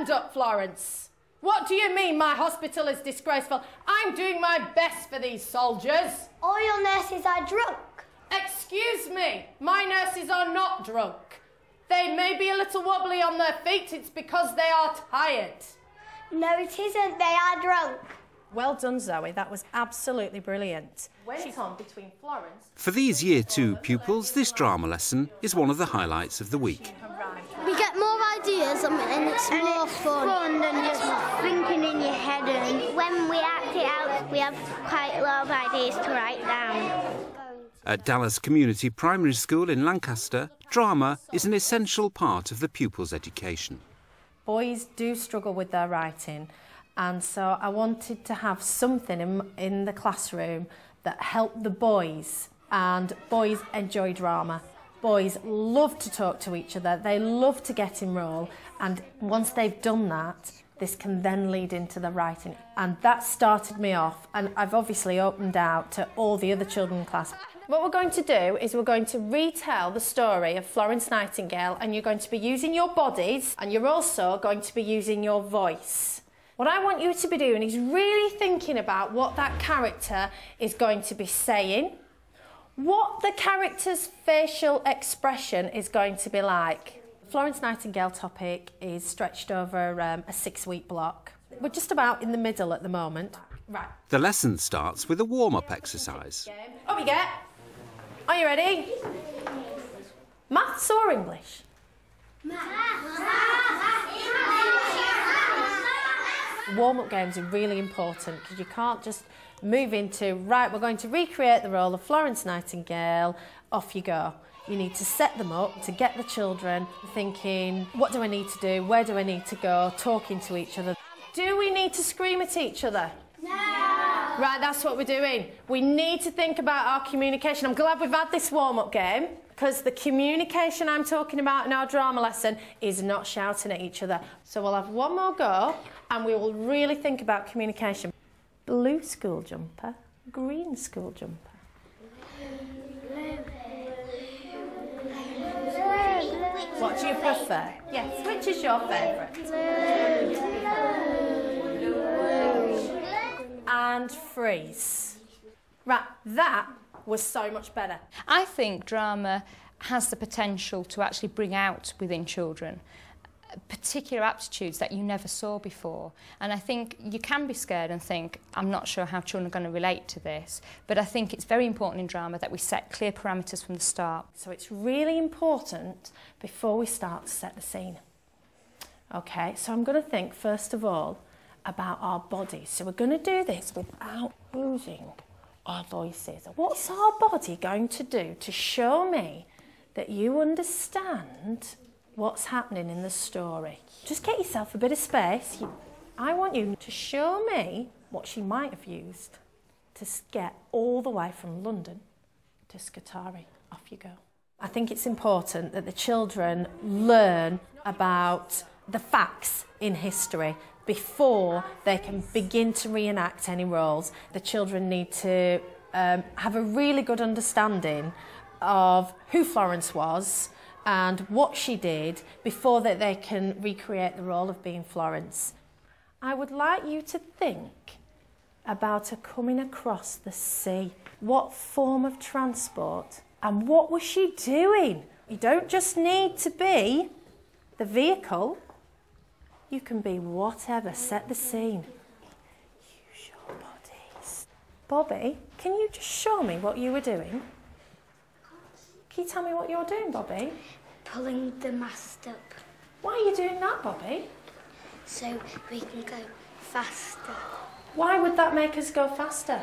Stand up, Florence. What do you mean my hospital is disgraceful? I'm doing my best for these soldiers. All your nurses are drunk. Excuse me, my nurses are not drunk. They may be a little wobbly on their feet, it's because they are tired. No, it isn't, they are drunk. Well done, Zoe, that was absolutely brilliant. Went on between Florence... For these Year 2 pupils, this drama lesson is one of the highlights of the week. We get more ideas and it's more fun than just thinking in your head. And when we act it out, we have quite a lot of ideas to write down. At Dallas Community Primary School in Lancaster, drama is an essential part of the pupils' education. Boys do struggle with their writing, and so I wanted to have something in the classroom that helped the boys, and boys enjoy drama. Boys love to talk to each other, they love to get in role, and once they've done that, this can then lead into the writing. And that started me off, and I've obviously opened out to all the other children in class. What we're going to do is we're going to retell the story of Florence Nightingale, and you're going to be using your bodies, and you're also going to be using your voice. What I want you to be doing is really thinking about what that character is going to be saying, what the character's facial expression is going to be like. Florence Nightingale topic is stretched over a 6-week block. We're just about in the middle at the moment. Right. The lesson starts with a warm-up exercise. Up you get. Are you ready? Maths or English? Warm-up games are really important because you can't just move into, right, we're going to recreate the role of Florence Nightingale, off you go. You need to set them up to get the children thinking, what do I need to do, where do I need to go, talking to each other. Do we need to scream at each other? No! Right, that's what we're doing. We need to think about our communication. I'm glad we've had this warm-up game, because the communication I'm talking about in our drama lesson is not shouting at each other. So we'll have one more go, and we will really think about communication. Blue school jumper, green school jumper. What do you prefer? Yes, which is your favourite? And freeze. Right, that was so much better. I think drama has the potential to actually bring out within children particular aptitudes that you never saw before. And I think you can be scared and think, I'm not sure how children are going to relate to this, but I think it's very important in drama that we set clear parameters from the start. So it's really important before we start to set the scene. Okay, so I'm going to think first of all about our bodies. So we're going to do this without losing our voices. What's our body going to do to show me that you understand what's happening in the story? Just get yourself a bit of space. I want you to show me what she might have used to get all the way from London to Scutari. Off you go. I think it's important that the children learn about the facts in history before they can begin to reenact any roles. The children need to have a really good understanding of who Florence was and what she did before that they can recreate the role of being Florence. I would like you to think about her coming across the sea. What form of transport and what was she doing? You don't just need to be the vehicle. You can be whatever. Set the scene. Use your bodies. Bobby, can you just show me what you were doing? Can you tell me what you're doing, Bobby? Pulling the mast up. Why are you doing that, Bobby? So we can go faster. Why would that make us go faster?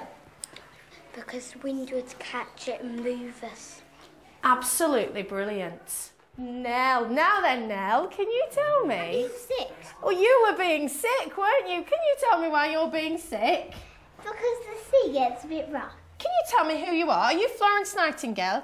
Because the wind would catch it and move us. Absolutely brilliant. Nell, now then, Nell, can you tell me? I'm being sick. Oh, you were being sick, weren't you? Can you tell me why you're being sick? Because the sea gets a bit rough. Can you tell me who you are? Are you Florence Nightingale?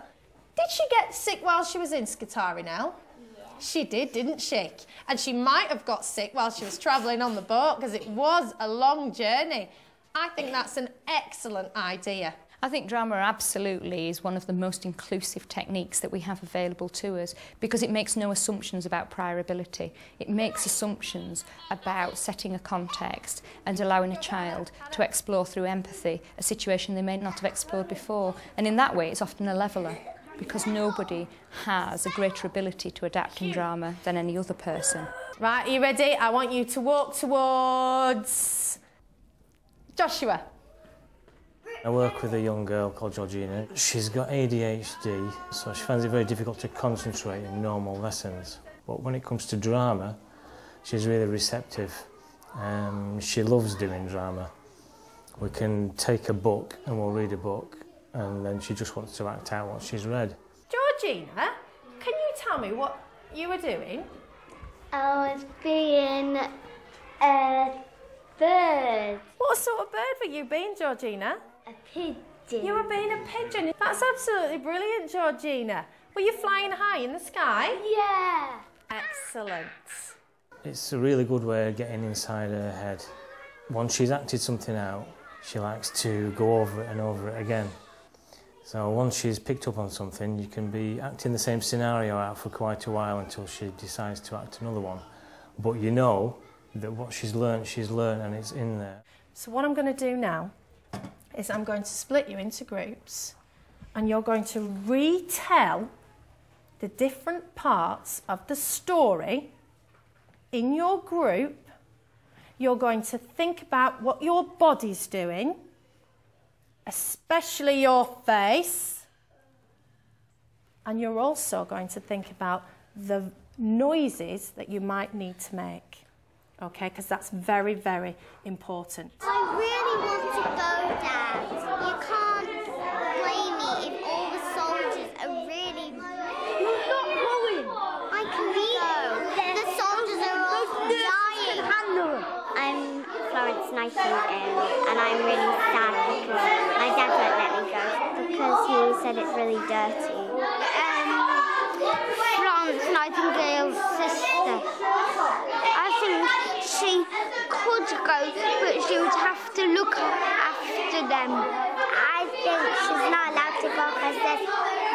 Did she get sick while she was in Scutari, Nell? Yeah. She did, didn't she? And she might have got sick while she was travelling on the boat because it was a long journey. I think that's an excellent idea. I think drama absolutely is one of the most inclusive techniques that we have available to us because it makes no assumptions about prior ability. It makes assumptions about setting a context and allowing a child to explore through empathy a situation they may not have explored before. And in that way, it's often a leveller because nobody has a greater ability to adapt in drama than any other person. Right, are you ready? I want you to walk towards Joshua. I work with a young girl called Georgina. She's got ADHD, so she finds it very difficult to concentrate in normal lessons. But when it comes to drama, she's really receptive. She loves doing drama. We can take a book and we'll read a book, and then she just wants to act out what she's read. Georgina, can you tell me what you were doing? I was being a bird. What sort of bird were you being, Georgina? A pigeon. You were being a pigeon. That's absolutely brilliant, Georgina. Were you flying high in the sky? Yeah. Excellent. It's a really good way of getting inside her head. Once she's acted something out, she likes to go over it and over it again. So once she's picked up on something, you can be acting the same scenario out for quite a while until she decides to act another one. But you know that what she's learned and it's in there. So what I'm going to do now is I'm going to split you into groups and you're going to retell the different parts of the story in your group. You're going to think about what your body's doing, especially your face, and you're also going to think about the noises that you might need to make. Okay, because that's very, very important. I really want to go, Dad. You can't blame me if all the soldiers are really... You're not going. I can go. The soldiers are all dying. I'm Florence Nightingale, and I'm really sad because my dad won't let me go because he said it's really dirty. Florence Nightingale's sister. I think she could go, but she would have to look after them. I think she's not allowed to go because there's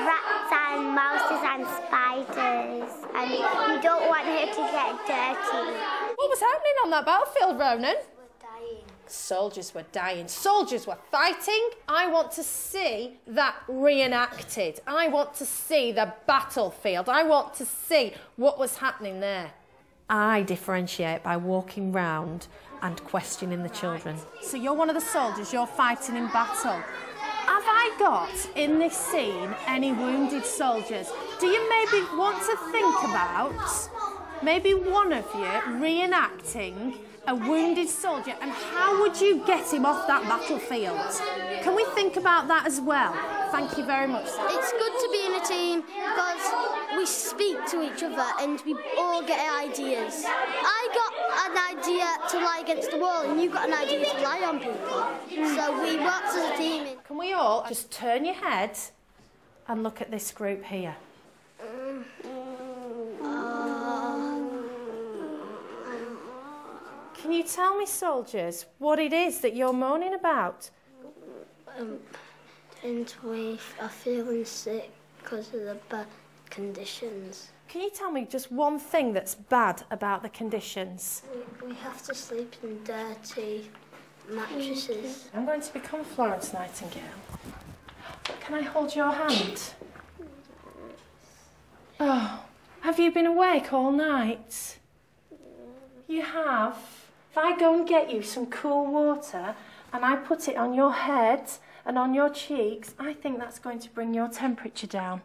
rats and mouses and spiders, and you don't want her to get dirty. What was happening on that battlefield, Ronan? Dying. Soldiers were dying. Soldiers were fighting. I want to see that reenacted. I want to see the battlefield. I want to see what was happening there. I differentiate by walking round and questioning the children. So you're one of the soldiers, you're fighting in battle. Have I got in this scene any wounded soldiers? Do you maybe want to think about maybe one of you reenacting a wounded soldier, and how would you get him off that battlefield? Can we think about that as well? Thank you very much, sir. It's good to be in a team because we speak to each other and we all get ideas. I got an idea to lie against the wall and you got an idea to lie on people. So we worked as a team. Can we all just turn your head and look at this group here? Can you tell me, soldiers, what it is that you're moaning about? We are feeling sick because of the bad conditions. Can you tell me just one thing that's bad about the conditions? We have to sleep in dirty mattresses. I'm going to become Florence Nightingale. Can I hold your hand? Oh, have you been awake all night? You have? If I go and get you some cool water and I put it on your head and on your cheeks, I think that's going to bring your temperature down.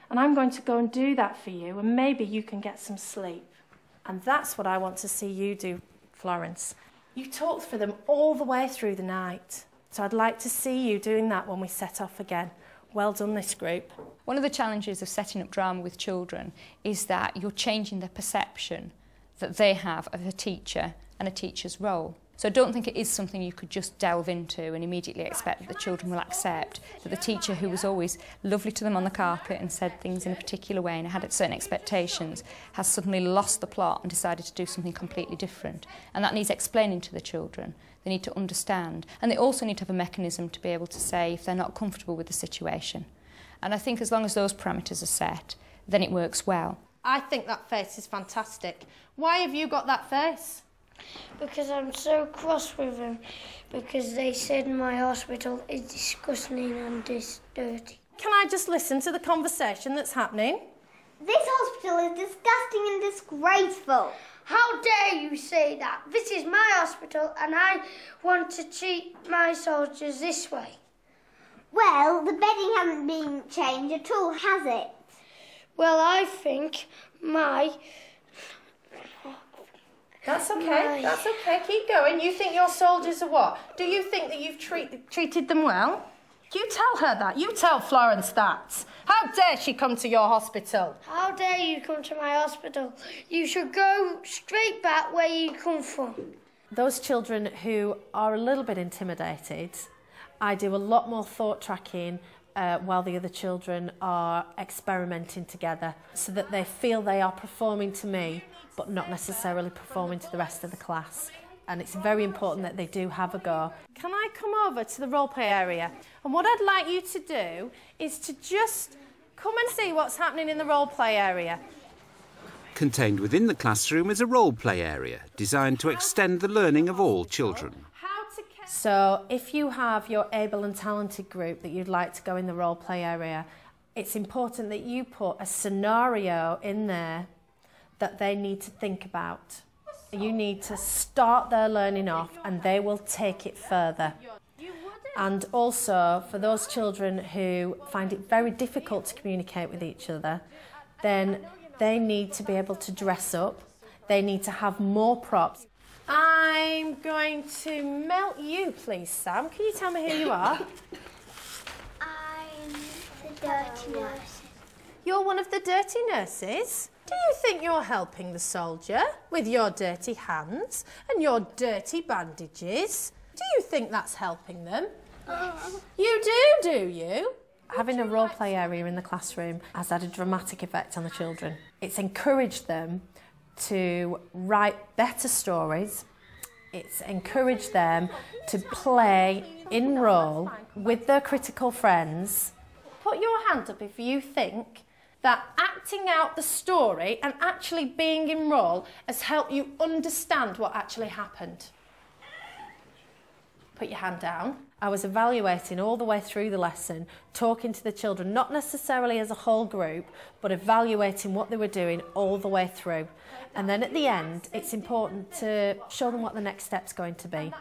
And I'm going to go and do that for you, and maybe you can get some sleep. And that's what I want to see you do, Florence. You talked for them all the way through the night. So I'd like to see you doing that when we set off again. Well done, this group. One of the challenges of setting up drama with children is that you're changing the perception that they have of a teacher and a teacher's role. So I don't think it is something you could just delve into and immediately expect that the children will accept that the teacher who was always lovely to them on the carpet and said things in a particular way and had certain expectations has suddenly lost the plot and decided to do something completely different. And that needs explaining to the children. they need to understand, and they also need to have a mechanism to be able to say if they're not comfortable with the situation. And I think as long as those parameters are set, then it works well. I think that face is fantastic. Why have you got that face? Because I'm so cross with them, because they said my hospital is disgusting and dirty. Can I just listen to the conversation that's happening? This hospital is disgusting and disgraceful. How dare you say that? This is my hospital and I want to treat my soldiers this way. Well, the bedding hasn't been changed at all, has it? Well, I think my... That's okay, that's okay, keep going. You think your soldiers are what? Do you think that you've treated them well? You tell her that, you tell Florence that. How dare she come to your hospital? How dare you come to my hospital? You should go straight back where you come from. Those children who are a little bit intimidated, I do a lot more thought tracking while the other children are experimenting together so that they feel they are performing to me but not necessarily performing to the rest of the class. And it's very important that they do have a go. Can I come over to the role play area? And what I'd like you to do is to just come and see what's happening in the role play area. Contained within the classroom is a role play area designed to extend the learning of all children. So if you have your able and talented group that you'd like to go in the role play area, it's important that you put a scenario in there that they need to think about. You need to start their learning off and they will take it further. And also for those children who find it very difficult to communicate with each other, then they need to be able to dress up. They need to have more props. I'm going to melt you, please, Sam. Can you tell me who you are? I'm the dirty nurse. You're one of the dirty nurses? Do you think you're helping the soldier with your dirty hands and your dirty bandages? Do you think that's helping them? You do you? Having a role play area in the classroom has had a dramatic effect on the children. It's encouraged them to write better stories. It's encouraged them to play in role with their critical friends. Put your hand up if you think that acting out the story and actually being in role has helped you understand what actually happened. Put your hand down. I was evaluating all the way through the lesson, talking to the children, not necessarily as a whole group, but evaluating what they were doing all the way through. And then at the end, it's important to show them what the next step's going to be.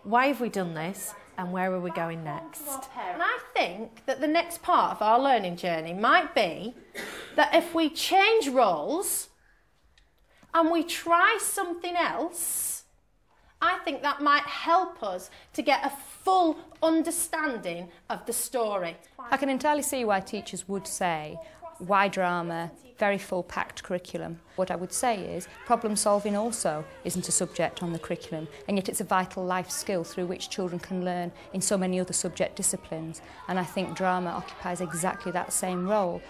Why have we done this? And where are we going next? And I think that the next part of our learning journey might be that if we change roles and we try something else, I think that might help us to get a full understanding of the story. I can entirely see why teachers would say, why drama? Very full packed curriculum. What I would say is problem solving also isn't a subject on the curriculum, and yet it's a vital life skill through which children can learn in so many other subject disciplines, and I think drama occupies exactly that same role.